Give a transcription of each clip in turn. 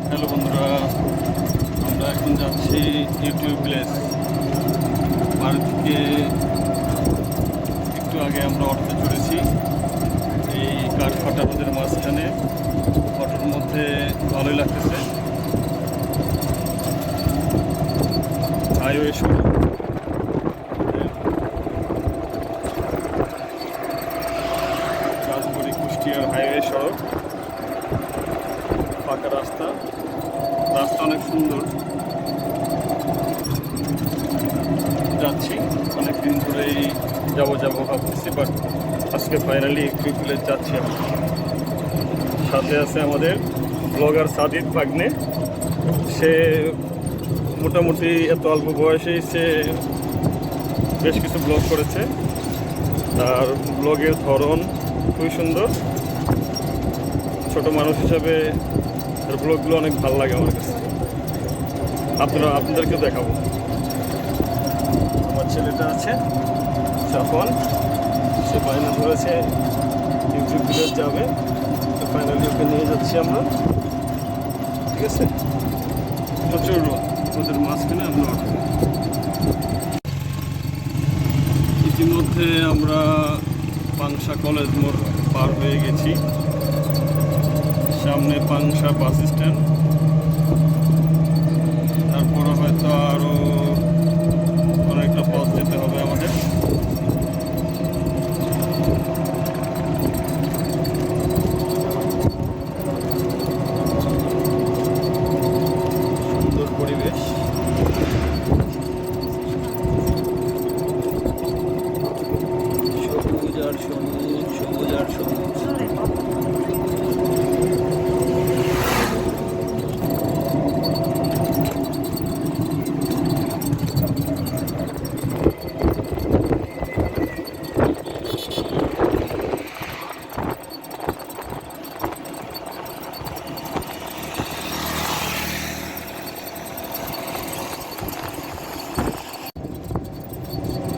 Hello বন্ধুরা, আমরা এখন যাচ্ছি ইউটিউব ভিলেজ। বাড়ি থেকে একটু আগে আমরা অটোতে চড়েছি। এই কাঠফাটা রোদের মাঝখানে অটোর মধ্যে ভালোই লাগতেছে। হাইওয়ে সড়ক, রাজবাড়ী কুষ্টিয়ার হাইওয়ে সড়ক, পাকা রাস্তা অনেক সুন্দর। যাচ্ছি, অনেকদিন ধরেই যাবো ভাবতেছি, বাট আজকে ফাইনালি ইউটিউব ভিলেজ যাচ্ছি আমি। সাথে আছে আমাদের ব্লগার সাদিদ ভাগ্নে। সে মোটামুটি এত অল্প বয়সেই সে বেশ কিছু ব্লগ করেছে। তার ব্লগের ধরন খুবই সুন্দর। ছোট মানুষ হিসাবে তার ব্লগগুলো অনেক ভালো লাগে আমার কাছে। আপনাদেরকেও দেখাবো। আমার ছেলেটা আছে সাফন, সে বায়না ধরেছে ইউটিউব ভিলেজ যাবে, তো ফাইনালি ওকে নিয়ে যাচ্ছি আমরা। ঠিক আছে, প্রচুর রোদের মাঝখানে আমরা ইতিমধ্যে আমরা পাংশা কলেজ মোড় পার হয়ে গেছি। সামনে পাংশা বাস স্ট্যান্ড, তারপরে হয়তো আরও অনেকটা পথ যেতে হবে আমাদের। সুন্দর পরিবেশ, সবুজ আর সবুজ।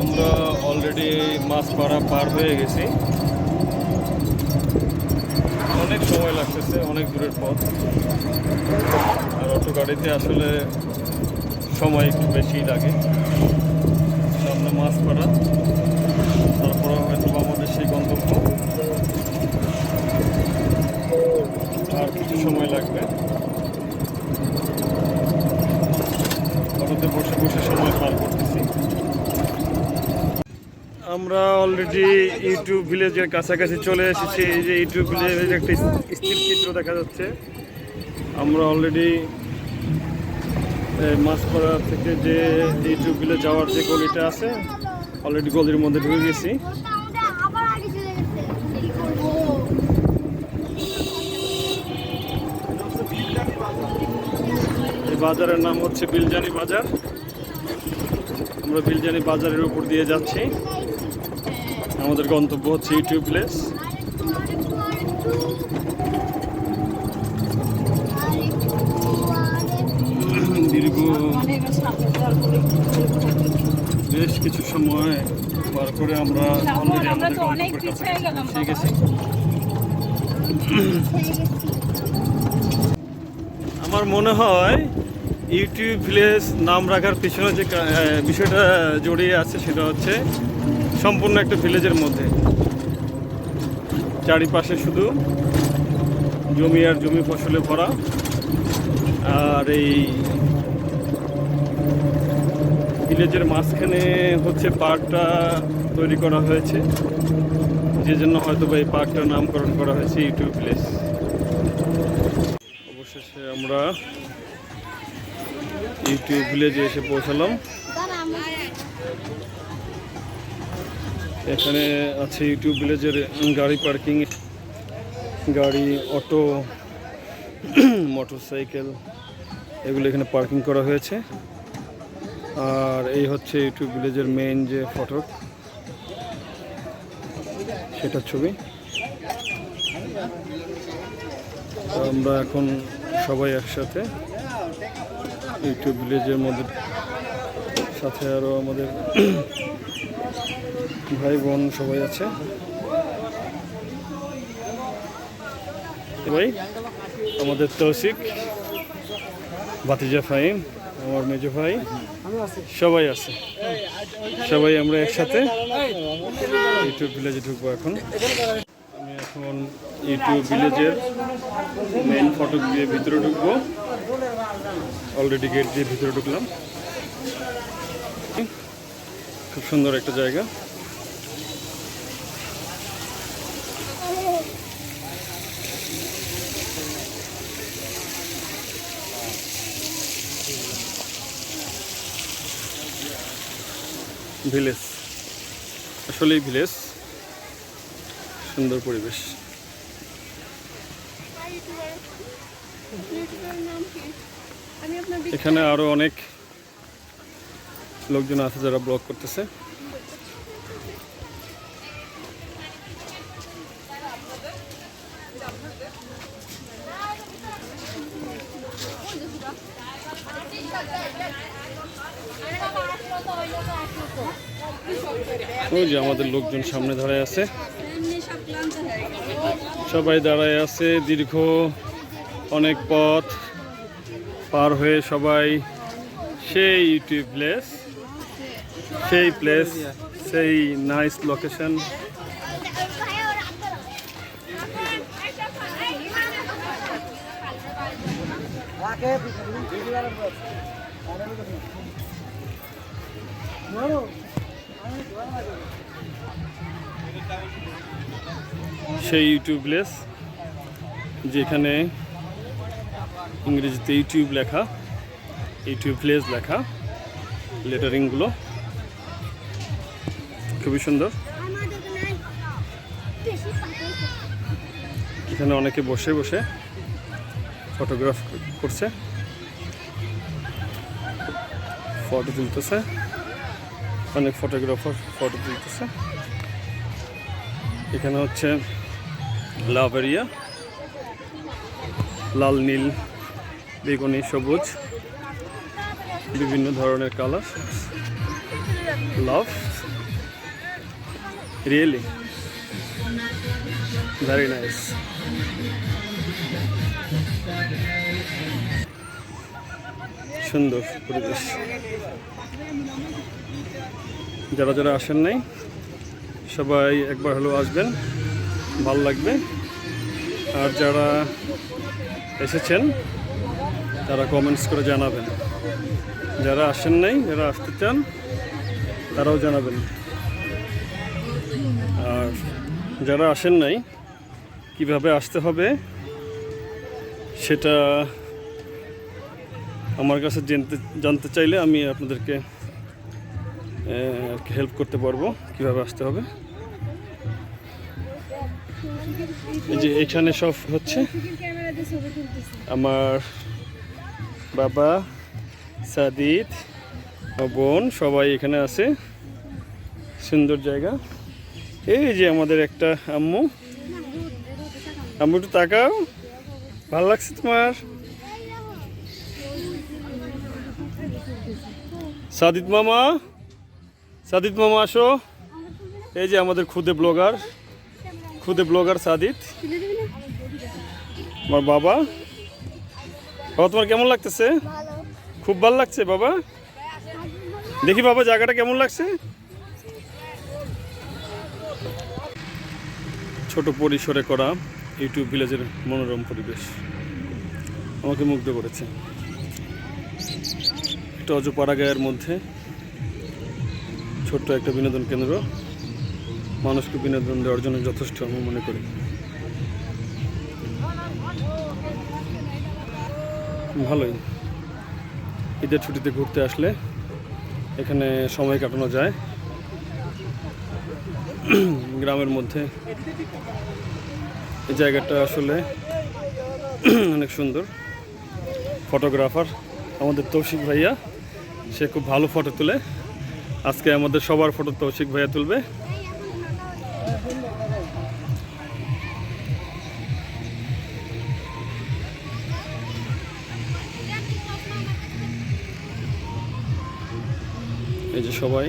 আমরা অলরেডি মাছপাড়া পার হয়ে গেছি। অনেক সময় লাগতেছে, অনেক দূরের পথ। আর অটো গাড়িতে আসলে সময় একটু বেশি লাগে। সামনে মাছপাড়া, তারপরে হয়তো আমাদের সেই গন্তব্য। আর কিছু সময় লাগবে। অটোতে বসে বসে সময় পার করতেছি। আমরা অলরেডি ইউটিউব ভিলেজের কাছাকাছি চলে এসেছি। এই যে ইউটিউব ভিলেজের একটা স্থির চিত্র দেখা যাচ্ছে। আমরা অলরেডি মাছপাড়া থেকে যে ইউটিউব ভিলেজ যাওয়ার যে গলিটা আছে, অলরেডি গলির মধ্যে ঢুকে গেছি। এই বাজারের নাম হচ্ছে বিলজানি বাজার। আমরা বিলজানি বাজারের উপর দিয়ে যাচ্ছি। আমাদের গন্তব্য হচ্ছে ইউটিউব ভিলেজ। দীর্ঘ বেশ কিছু সময় পার করে আমরা ঠিক আছে। আমার মনে হয় ইউটিউব ভিলেজ নাম রাখার পিছনে যে বিষয়টা জড়িয়ে আছে সেটা হচ্ছে সম্পূর্ণ একটা ভিলেজের মধ্যে। চারিপাশে শুধু জমি আর জমি ফসলে ভরা। আর এই ভিলেজের মাঝখানে হচ্ছে পার্কটা তৈরি করা হয়েছে, যে জন্য হয়তো বা এই পার্কটার নামকরণ করা হয়েছে ইউটিউব ভিলেজ। অবশেষে আমরা ইউটিউব ভিলেজে এসে পৌঁছালাম। এখানে আছে ইউটিউব ভিলেজের গাড়ি পার্কিং, গাড়ি, অটো, মোটরসাইকেল, এগুলো এখানে পার্কিং করা হয়েছে। আর এই হচ্ছে ইউটিউব ভিলেজের মেইন যে ফটক, সেটার ছবি। আমরা এখন সবাই একসাথে ইউটিউব ভিলেজের মধ্যে, সাথে আরও আমাদের ভাই বোন সবাই আছে। ভাই আমাদের তৌসিক, ভাতিজা ফাহিম, আমার মেজো ভাই, সবাই আছে। সবাই আমরা একসাথে ইউটিউব ভিলেজে ঢুকবো এখন। আমি এখন ইউটিউব ভিলেজের মেইন ফটক দিয়ে ভিতরে ঢুকবো। অলরেডি গেট দিয়ে ভিতরে ঢুকলাম। খুব সুন্দর একটা জায়গা। ভিলেজ, আসলেই ভিলেজ, সুন্দর পরিবেশ। এখানে আরো অনেক লোকজন আছে যারা ব্লগ করতেছে। ওই যে আমাদের লোকজন সামনে দাঁড়ায় আছে, সবাই দাঁড়ায় আছে। দীর্ঘ অনেক পথ পার হয়ে সবাই সেই ইউটিউব প্লেস, সেই প্লেস, সেই নাইস লোকেশন। সেই ইউটিউব প্লেস যেখানে ইংরেজিতে ইউটিউব লেখা, ইউটিউব প্লেস লেখা, লেটারিংগুলো খুবই সুন্দর। এখানে অনেকে বসে বসে ফটোগ্রাফ করছে, ফটো তুলতেছে, অনেক ফটোগ্রাফার ফটো তুলতেছে। এখানে হচ্ছে লাভ এরিয়া, লাল, নীল, বেগুনি, সবুজ, বিভিন্ন ধরনের কালার। লাভ, রিয়েলি ভেরি নাইস। সুন্দর পরিবেশ। যারা যারা আসেন নাই সবাই একবার হলেও আসবেন, ভালো লাগবে। আর যারা এসেছেন তারা কমেন্টস করে জানাবেন। যারা আসেন নাই, যারা আসতে চান তারাও জানাবেন। আর যারা আসেন নাই কিভাবে আসতে হবে সেটা আমার কাছে জানতে চাইলে আমি আপনাদেরকে হেল্প করতে পারবো কিভাবে আসতে হবে। এই যে এখানে সব হচ্ছে আমার বাবা, সাদিত, বোন, সবাই এখানে আছে। সুন্দর জায়গা। এই যে আমাদের একটা আম্মু, আম্মু একটু তাকাও, ভালো লাগছে তোমার? সাদিত মামা, সাদিত মামা আসো। এই যে আমাদের খুদে ব্লগার সাদিত, আমার বাবা। বাবা তোমার কেমন লাগতেছে? খুব ভালো লাগছে বাবা। দেখি বাবা জায়গাটা কেমন লাগছে? ছোট পরিসরে করা ইউটিউব ভিলেজের মনোরম পরিবেশ আমাকে মুগ্ধ করেছে। একটা অজপাড়াগাঁয়ের মধ্যে ছোট্ট একটা বিনোদন কেন্দ্র মানুষকে বিনোদন দেওয়ার জন্য যথেষ্ট আমি মনে করি। ভালোই, ঈদের ছুটিতে ঘুরতে আসলে এখানে সময় কাটানো যায়। গ্রামের মধ্যে এই জায়গাটা আসলে অনেক সুন্দর। ফটোগ্রাফার আমাদের তৌশিক ভাইয়া, সে খুব ভালো ফটো তুলে। আজকে আমাদের সবার ফটো তৌশিক ভাইয়া তুলবে। এই যে সবাই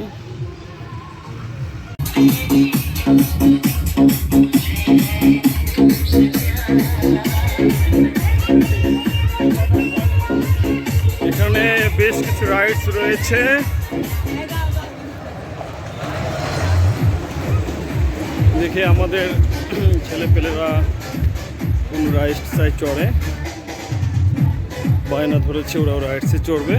বেশ কিছু রাইডস রয়েছে। দেখি আমাদের ছেলেপেলেরা কোন রাইডসে চড়ে, বায়না ধরেছে ওরাও রাইডসে চড়বে।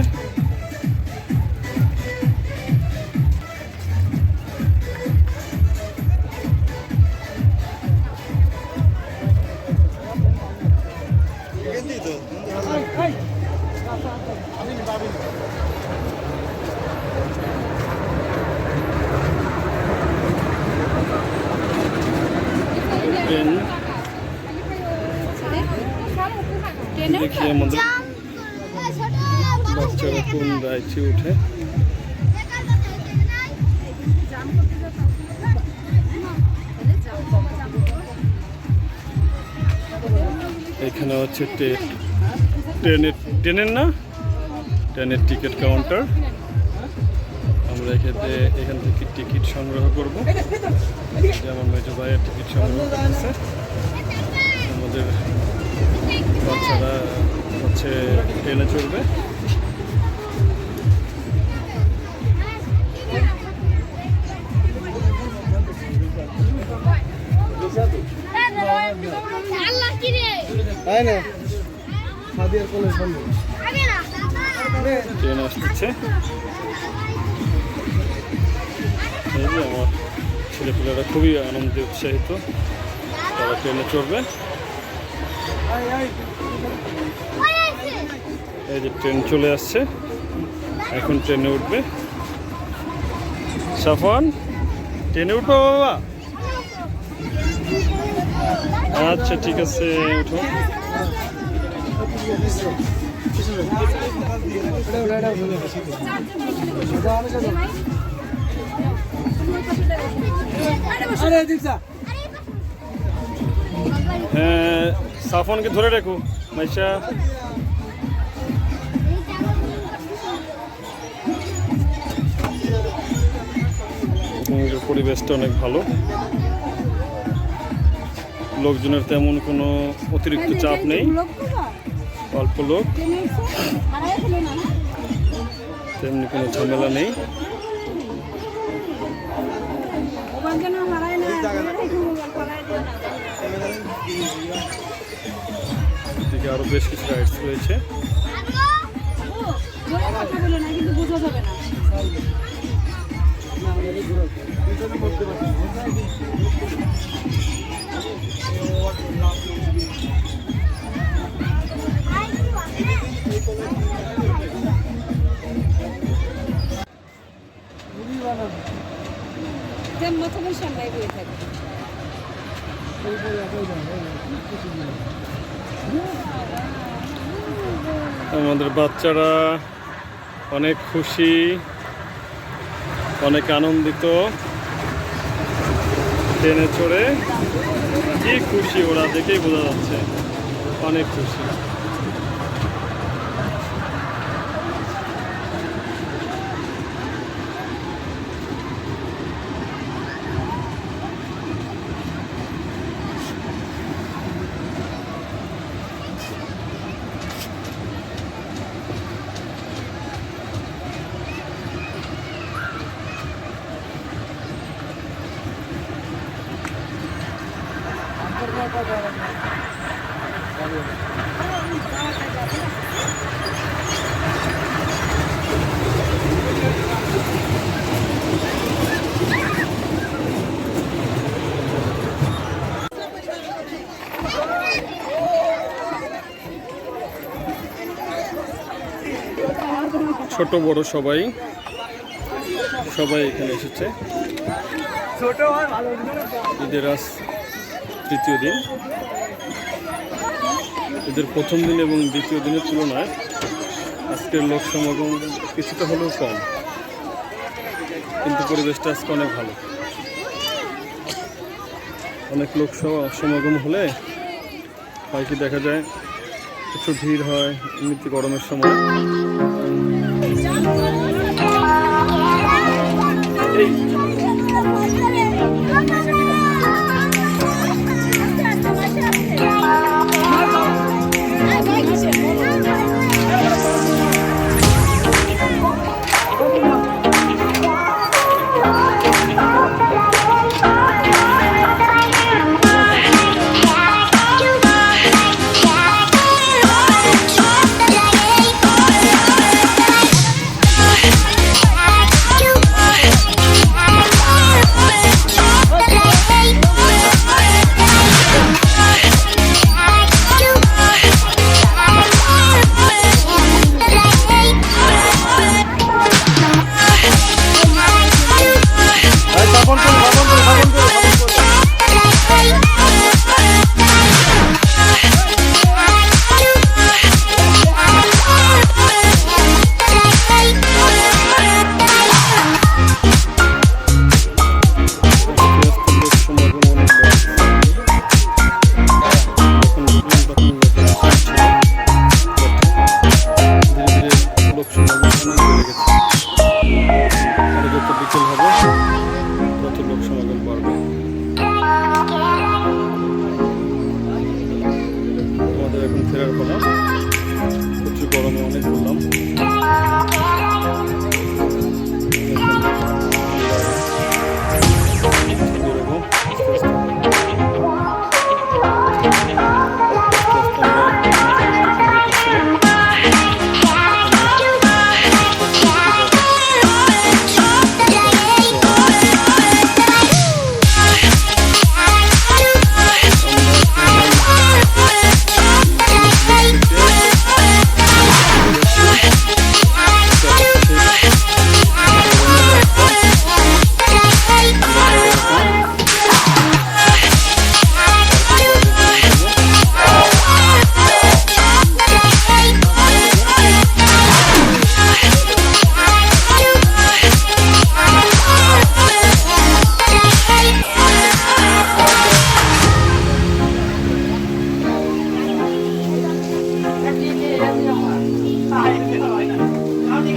দেখি আমাদের বাচ্চারা কোন রাইডে উঠে। এখানে হচ্ছে ট্রেনের না, ট্রেনের টিকিট কাউন্টার। আমরা এখান থেকে টিকিট সংগ্রহ করব। যেমন মেজো ভাইয়ের টিকিট সংগ্রহ করতেছে। আমাদের বাচ্চারা হচ্ছে ট্রেনে চড়বে। ট্রেন আসতেছে। এই যে আমার ছেলেপেলেরা খুবই আনন্দে উৎসাহিত, তারা ট্রেনে চড়বে। এই যে ট্রেন চলে আসছে, এখন ট্রেনে উঠবে। সাফান, ট্রেনে উঠবো বাবা? আচ্ছা ঠিক আছে, উঠো। হ্যাঁ, সাফনকে ধরে রাখো মাইশা। পরিবেশটা অনেক ভালো, লোকজনের তেমন কোনো অতিরিক্ত চাপ নেই, অল্প লোক, তেমনি কোনো ঝামেলা নেই। এদিকে আরো বেশ কিছু রাইডস রয়েছে। আমাদের বাচ্চারা অনেক খুশি, অনেক আনন্দিত। ট্রেনে চড়ে কি খুশি ওরা, দেখেই বোঝা যাচ্ছে অনেক খুশি। ছোট বড় সবাই এখানে এসেছে। ঈদের আজ তৃতীয় দিন। ঈদের প্রথম দিন এবং দ্বিতীয় দিনের তুলনায় আজকের লোক সমাগম কিছুটা হলেও কম, কিন্তু পরিবেশটা আজকে অনেক ভালো। অনেক লোক সমাগম হলে হয় কি দেখা যায় একটু ভিড় হয় এমনিতে গরমের সময়।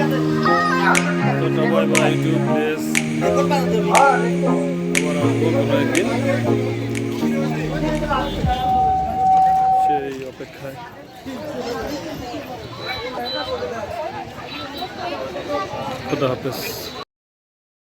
Tata bye bye YouTube please. আবার আসবো কোনো একদিন সেই অপেক্ষায়। খুদা হাফেজ।